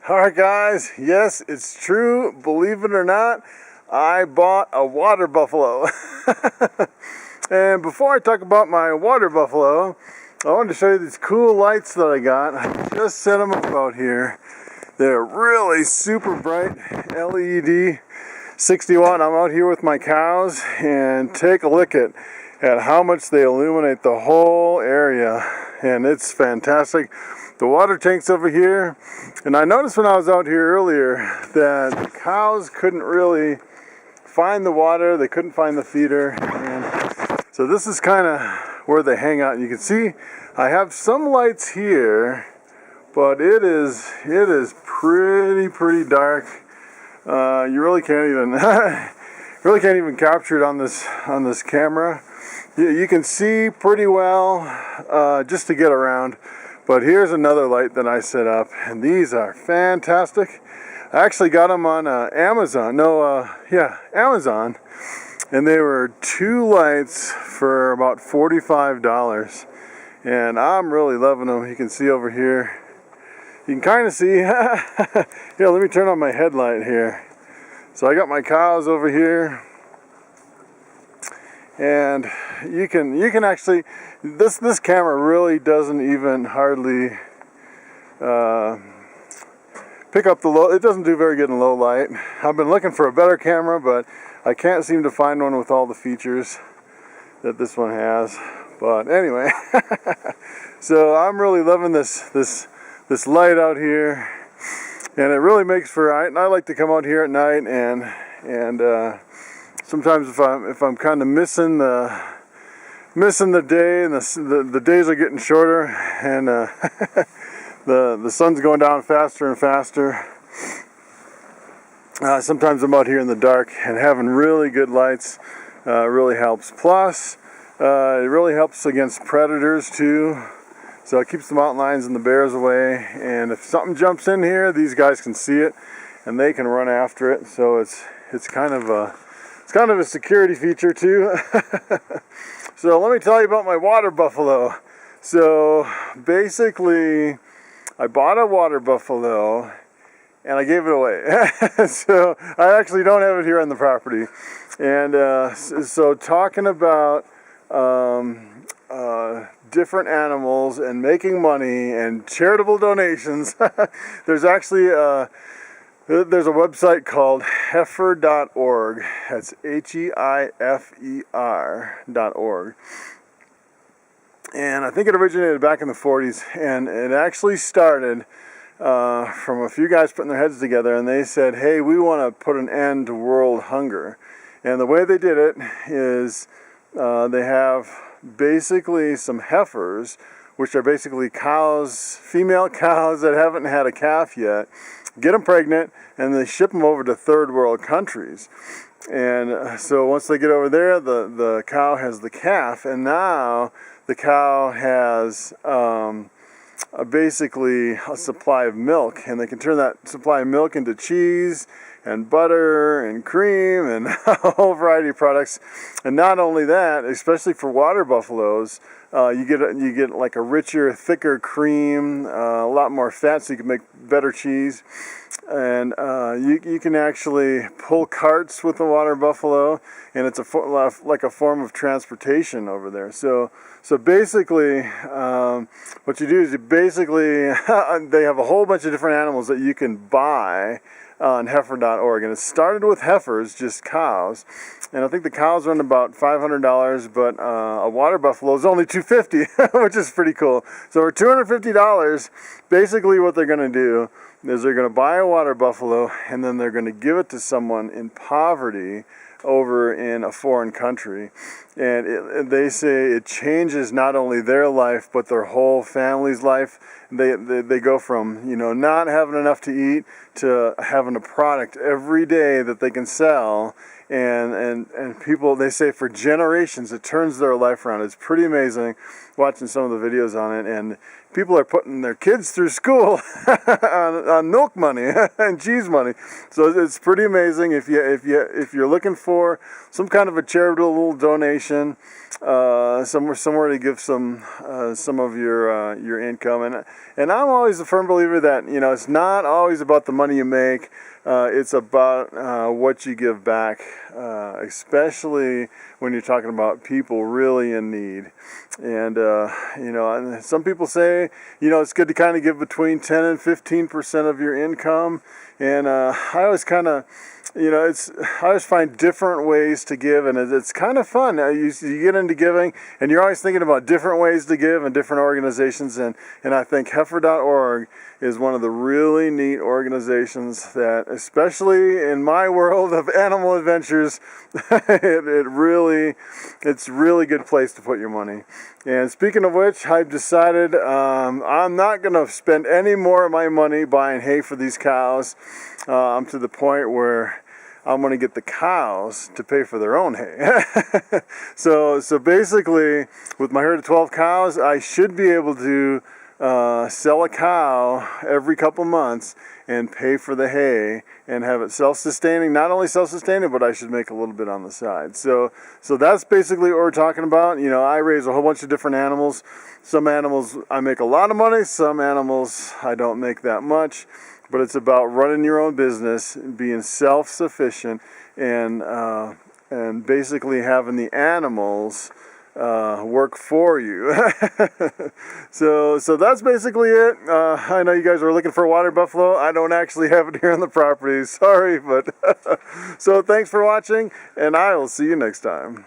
Alright guys, yes, it's true, believe it or not, I bought a water buffalo. And before I talk about my water buffalo, I wanted to show you these cool lights that I got. I just set them up out here. They're really super bright LED 60 watt. I'm out here with my cows and take a look at how much they illuminate the whole area, and it's fantastic. The water tank's over here, and I noticed when I was out here earlier that the cows couldn't really find the water, they couldn't find the feeder, and so this is kind of where they hang out. And you can see I have some lights here, but it is pretty dark. You really can't even capture it on this camera. You can see pretty well just to get around. But here's another light that I set up, and these are fantastic. I actually got them on Amazon. Amazon. And they were 2 lights for about $45. And I'm really loving them. You can see over here. You can kind of see. Here, let me turn on my headlight here. So I got my cows over here. And you can actually, this camera really doesn't even hardly pick up the low. It doesn't do very good in low light. I've been looking for a better camera, but I can't seem to find one with all the features that this one has. But anyway, so I'm really loving this light out here, and it really makes for. I like to come out here at night and. Sometimes if I'm kind of missing the day, and the days are getting shorter, and the sun's going down faster and faster, sometimes I'm out here in the dark, and having really good lights really helps. Plus, it really helps against predators too. So it keeps the mountain lions and the bears away. And if something jumps in here, these guys can see it, and they can run after it. So it's kind of a security feature too. So let me tell you about my water buffalo. So basically, I bought a water buffalo and I gave it away. So I actually don't have it here on the property. And so talking about different animals and making money and charitable donations, there's actually there's a website called heifer.org. That's HEIFER.org. And I think it originated back in the 40s. And it actually started from a few guys putting their heads together. And they said, hey, we want to put an end to world hunger. And the way they did it is they have basically some heifers, which are basically cows, female cows that haven't had a calf yet, get them pregnant, and they ship them over to third world countries. And so once they get over there, the cow has the calf, and now the cow has basically a supply of milk, and they can turn that supply of milk into cheese and butter and cream and a whole variety of products. And not only that, especially for water buffaloes, you get like a richer, thicker cream, a lot more fat, so you can make better cheese. And you can actually pull carts with the water buffalo, and it's like a form of transportation over there. So basically, what you do is they have a whole bunch of different animals that you can buy on heifer.org, and it started with heifers, just cows, and I think the cows run about $500, but a water buffalo is only $250, which is pretty cool. So for $250, basically what they're going to do is they're going to buy a water buffalo, and then they're going to give it to someone in poverty over in a foreign country. And they say it changes not only their life, but their whole family's life. They go from, not having enough to eat to having a product every day that they can sell. And people, they say for generations, it turns their life around. It's pretty amazing watching some of the videos on it. And people are putting their kids through school on milk money and cheese money. So it's pretty amazing. If you're looking for some kind of a charitable donation, somewhere to give some of your income. And I'm always a firm believer that, you know, it's not always about the money you make. It's about what you give back, especially when you're talking about people really in need. And you know, and some people say, you know, it's good to kind of give between 10 and 15% of your income. And I always kind of, you know, I always find different ways to give, and it's kind of fun. You get into giving, and you're always thinking about different ways to give and different organizations, and I think heifer.org is one of the really neat organizations that, especially in my world of animal adventures, it's really good place to put your money. And speaking of which, I've decided I'm not going to spend any more of my money buying hay for these cows. I'm to the point where I'm going to get the cows to pay for their own hay. So basically, with my herd of 12 cows, I should be able to sell a cow every couple months and pay for the hay and have it self-sustaining. Not only self-sustaining, but I should make a little bit on the side. So that's basically what we're talking about. You know, I raise a whole bunch of different animals. Some animals I make a lot of money, some animals I don't make that much. But it's about running your own business, being self-sufficient, and basically having the animals work for you. So that's basically it. I know you guys are looking for a water buffalo. I don't actually have it here on the property. Sorry, but so thanks for watching, and I will see you next time.